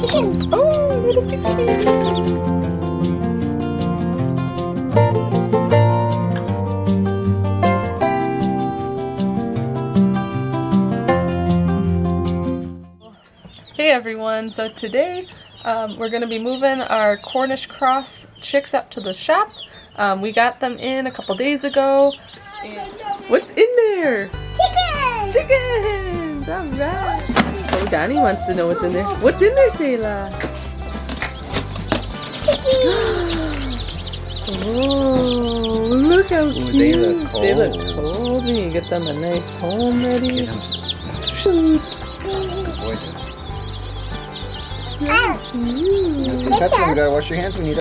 chickens. Oh, little chickens. Hey everyone, so today we're going to be moving our Cornish cross chicks up to the shop. We got them in a couple days ago. And what's in there? Chickens! Chickens! Alright! Oh, Donnie wants to know what's in there. What's in there, Shayla? Oh, look how cute! They look cold. They look cold. And you get them a nice home ready. Get them some. Good boy. So cute. Don't touch them. You gotta wash your hands when you.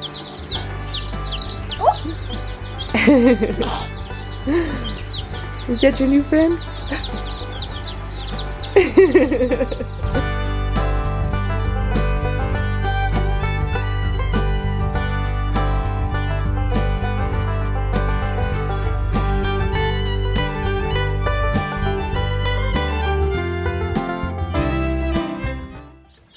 Is that your new friend?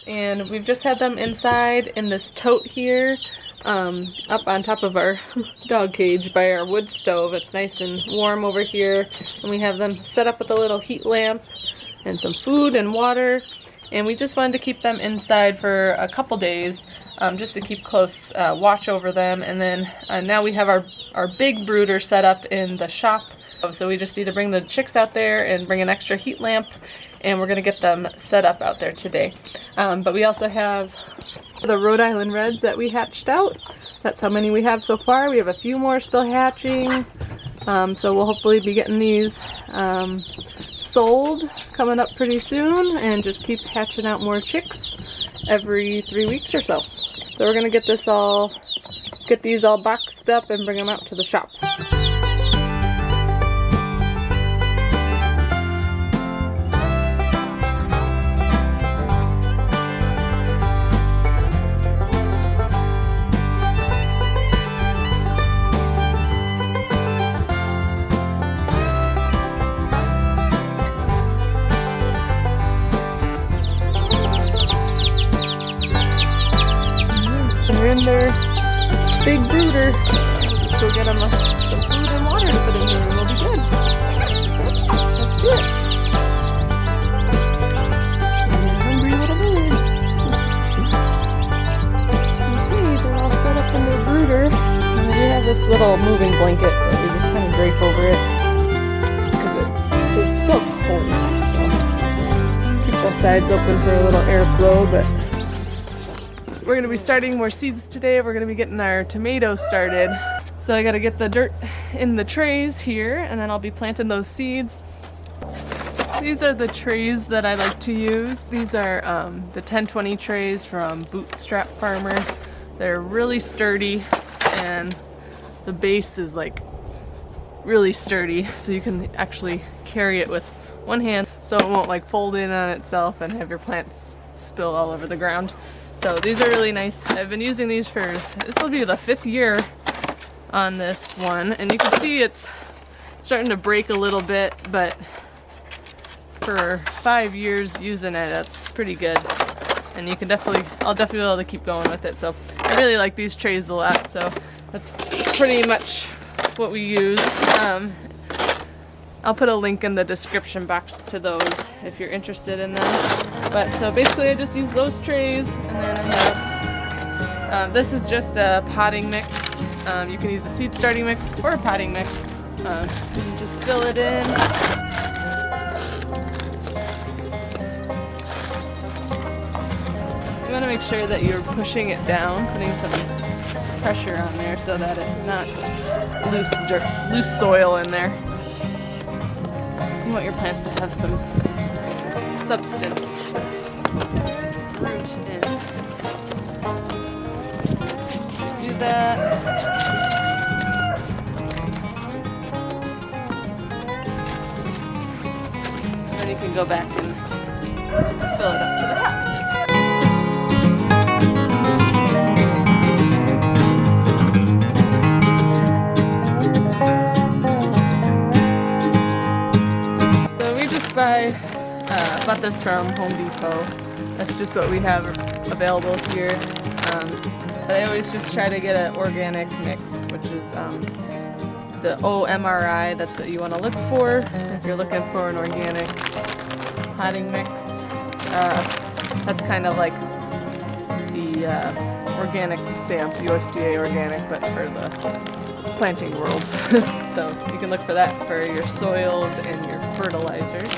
And we've just had them inside in this tote here, up on top of our dog cage by our wood stove. It's nice and warm over here, and we have them set up with a little heat lamp and some food and water, and we just wanted to keep them inside for a couple days, just to keep close watch over them. And then now we have our big brooder set up in the shop, so we just need to bring the chicks out there and bring an extra heat lamp, and we're gonna get them set up out there today. But we also have the Rhode Island Reds that we hatched out. That's how many we have so far. We have a few more still hatching, so we'll hopefully be getting these sold coming up pretty soon, and just keep hatching out more chicks every 3 weeks or so. So we're gonna get these all boxed up and bring them out to the shop. They're in their big brooder. Just go get them some food and water to put in here, and we'll be good. Let's do it. Hungry little birds. Okay, they're all set up in their brooder. And then we have this little moving blanket that we just kind of drape over it, because it is still cold. So keep both sides open for a little airflow, but we're going to be starting more seeds today. We're going to be getting our tomatoes started. So I got to get the dirt in the trays here, and then I'll be planting those seeds. These are the trays that I like to use. These are the 1020 trays from Bootstrap Farmer. They're really sturdy, and the base is like really sturdy, so you can actually carry it with one hand, so it won't like fold in on itself and have your plants spill all over the ground. So these are really nice. I've been using these for, this will be the 5th year on this one, and you can see it's starting to break a little bit, but for 5 years using it, that's pretty good. And you can I'll definitely be able to keep going with it. So I really like these trays a lot, so that's pretty much what we use. I'll put a link in the description box to those if you're interested in them. But so basically I just use those trays, and then I have, this is just a potting mix. You can use a seed starting mix or a potting mix. You can just fill it in. You want to make sure that you're pushing it down, putting some pressure on there so that it's not loose soil in there. You want your plants to have some substance to root in. Do that. And then you can go back and fill it up to the top. Bought this from Home Depot. That's just what we have available here. But I always just try to get an organic mix, which is the OMRI. That's what you want to look for if you're looking for an organic potting mix. That's kind of like the organic stamp, USDA organic, but for the planting world. So you can look for that for your soils and your fertilizers.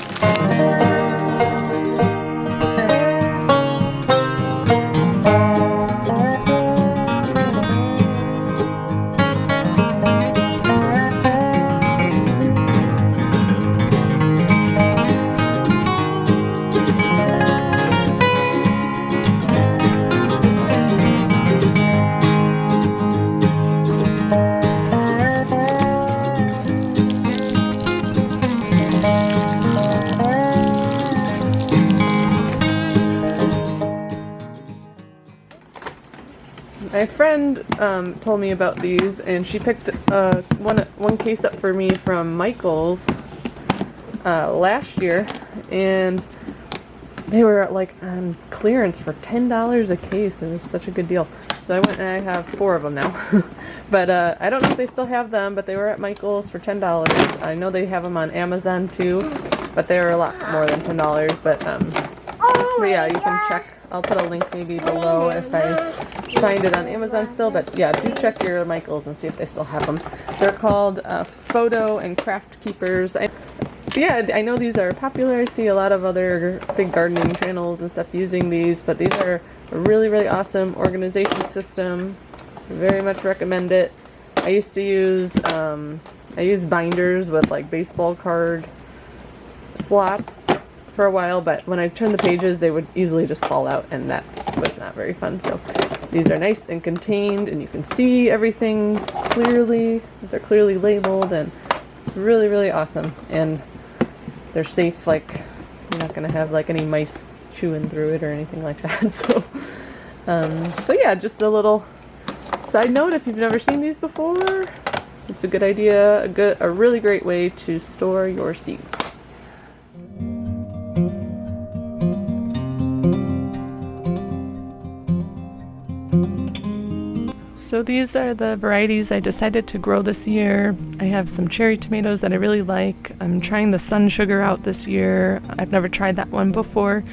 My friend told me about these, and she picked one case up for me from Michael's last year, and they were like on clearance for $10 a case, and it was such a good deal. So I went and I have 4 of them now. But I don't know if they still have them, but they were at Michael's for $10. I know they have them on Amazon too, but they were a lot more than $10. But yeah, you can check. I'll put a link maybe below if I find it on Amazon still, but yeah, do check your Michaels and see if they still have them. They're called Photo and Craft Keepers. Yeah, I know these are popular. I see a lot of other big gardening channels and stuff using these, but these are a really, really awesome organization system. Very much recommend it. I used to use binders with like baseball card slots for a while, but when I turned the pages they would easily just fall out, and that was not very fun. So these are nice and contained, and you can see everything clearly. They're clearly labeled, and it's really, really awesome. And they're safe, like you're not gonna have like any mice chewing through it or anything like that. So yeah, just a little side note, if you've never seen these before, it's a good idea, a really great way to store your seeds. So these are the varieties I decided to grow this year. I have some cherry tomatoes that I really like. I'm trying the sun sugar out this year. I've never tried that one before,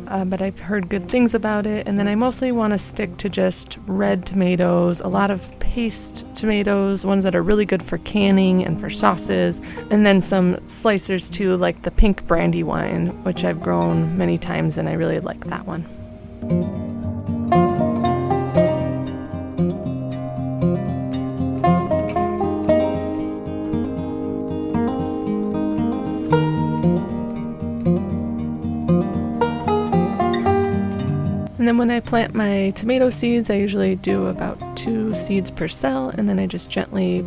but I've heard good things about it. And then I mostly want to stick to just red tomatoes, a lot of paste tomatoes, ones that are really good for canning and for sauces, and then some slicers too, like the pink brandy wine, which I've grown many times and I really like that one. And then when I plant my tomato seeds, I usually do about 2 seeds per cell, and then I just gently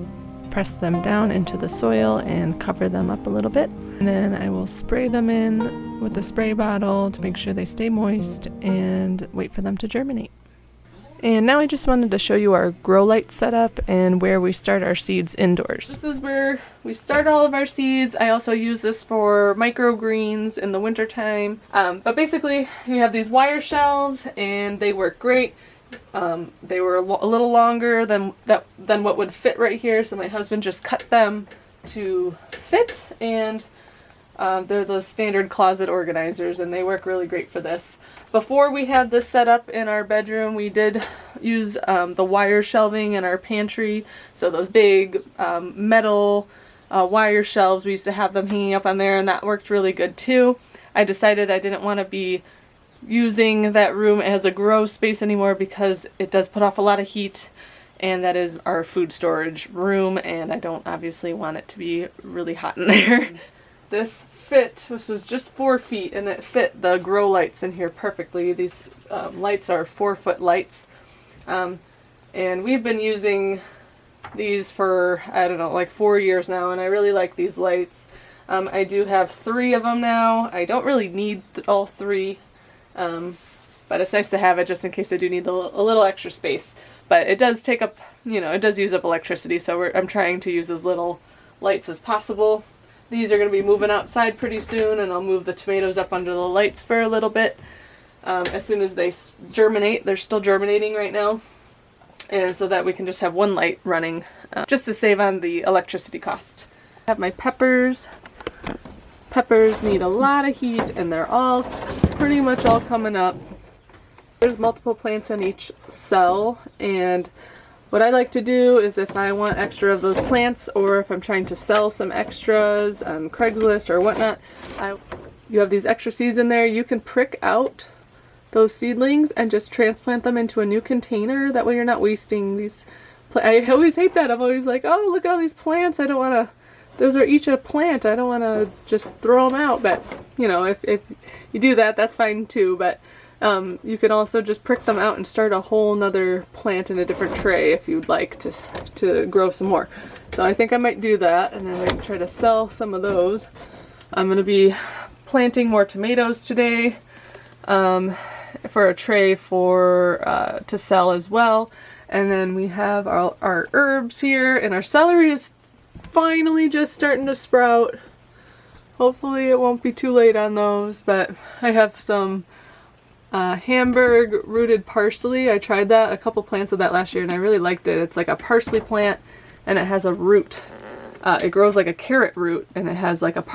press them down into the soil and cover them up a little bit. And then I will spray them in with a spray bottle to make sure they stay moist and wait for them to germinate. And now I just wanted to show you our grow light setup and where we start our seeds indoors. This is where we start all of our seeds. I also use this for microgreens in the wintertime. But basically you have these wire shelves and they work great. They were a little longer than what would fit right here, so my husband just cut them to fit, and they're those standard closet organizers, and they work really great for this. Before we had this set up in our bedroom, we did use the wire shelving in our pantry. So those big metal wire shelves, we used to have them hanging up on there, and that worked really good too. I decided I didn't want to be using that room as a grow space anymore because it does put off a lot of heat, and that is our food storage room, and I don't obviously want it to be really hot in there. This was just 4 feet, and it fit the grow lights in here perfectly. These lights are 4-foot lights, and we've been using these for, I don't know, like 4 years now, and I really like these lights. I do have 3 of them now. I don't really need all 3, but it's nice to have it just in case I do need a little extra space. But it does take up, it does use up electricity, so I'm trying to use as little lights as possible. These are going to be moving outside pretty soon, and I'll move the tomatoes up under the lights for a little bit. as soon as they germinate. They're still germinating right now. And so that we can just have one light running, just to save on the electricity cost. I have my peppers. Peppers need a lot of heat, and they're all pretty much all coming up. There's multiple plants in each cell, and what I like to do is if I want extra of those plants, or if I'm trying to sell some extras on Craigslist or whatnot, you have these extra seeds in there, you can prick out those seedlings and just transplant them into a new container. That way you're not wasting these. I always hate that. I'm always like, oh, look at all these plants. I don't want to, those are each a plant. I don't want to just throw them out. But, you know, if you do that, that's fine too. But you can also just prick them out and start a whole nother plant in a different tray if you'd like to grow some more. So I think I might do that, and then I might try to sell some of those. I'm going to be planting more tomatoes today. For a tray for to sell as well. And then we have our herbs here, and our celery is finally just starting to sprout. Hopefully it won't be too late on those, but I have some Hamburg rooted parsley. I tried that, a couple plants of that last year, and I really liked it. It's like a parsley plant, and it has a root. It grows like a carrot root, and it has like a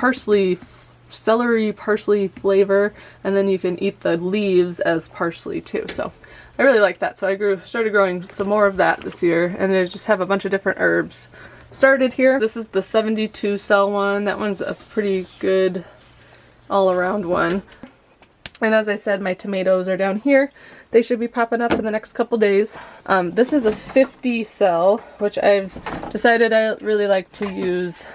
celery parsley flavor, and then you can eat the leaves as parsley too. So I really like that. So I started growing some more of that this year, and I just have a bunch of different herbs started here. This is the 72 cell one. That one's a pretty good all around one. And as I said, my tomatoes are down here. They should be popping up in the next couple days. This is a 50 cell, which I've decided I really like to use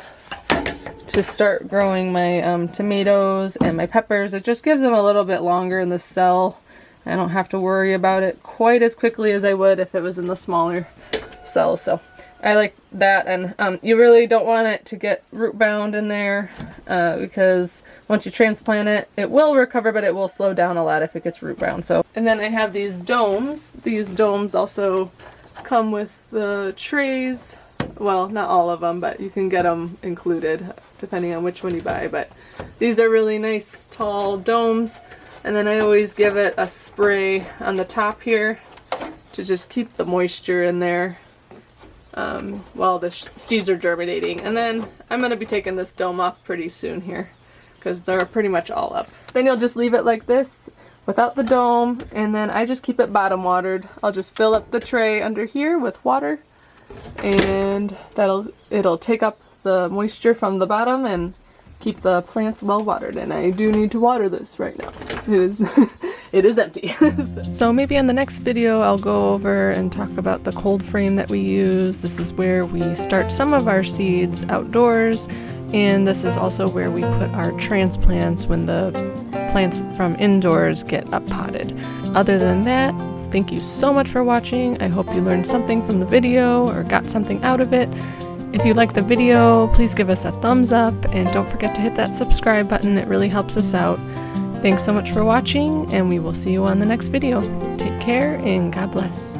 to start growing my tomatoes and my peppers. It just gives them a little bit longer in the cell. I don't have to worry about it quite as quickly as I would if it was in the smaller cells. So I like that, and you really don't want it to get root bound in there because once you transplant it, it will recover, but it will slow down a lot if it gets root bound. So, and then I have these domes. These domes also come with the trays. Well, not all of them, but you can get them included depending on which one you buy. But these are really nice tall domes, and then I always give it a spray on the top here to just keep the moisture in there while the seeds are germinating. And then I'm going to be taking this dome off pretty soon here because they're pretty much all up. Then you'll just leave it like this without the dome, and then I just keep it bottom watered. I'll just fill up the tray under here with water, and it'll take up the moisture from the bottom and keep the plants well watered. And I do need to water this right now. It is empty. So maybe in the next video I'll go over and talk about the cold frame that we use. This is where we start some of our seeds outdoors, and this is also where we put our transplants when the plants from indoors get up potted. Other than that, thank you so much for watching. I hope you learned something from the video or got something out of it. If you like the video, please give us a thumbs up, and don't forget to hit that subscribe button. It really helps us out. Thanks so much for watching, and we will see you on the next video. Take care, and God bless.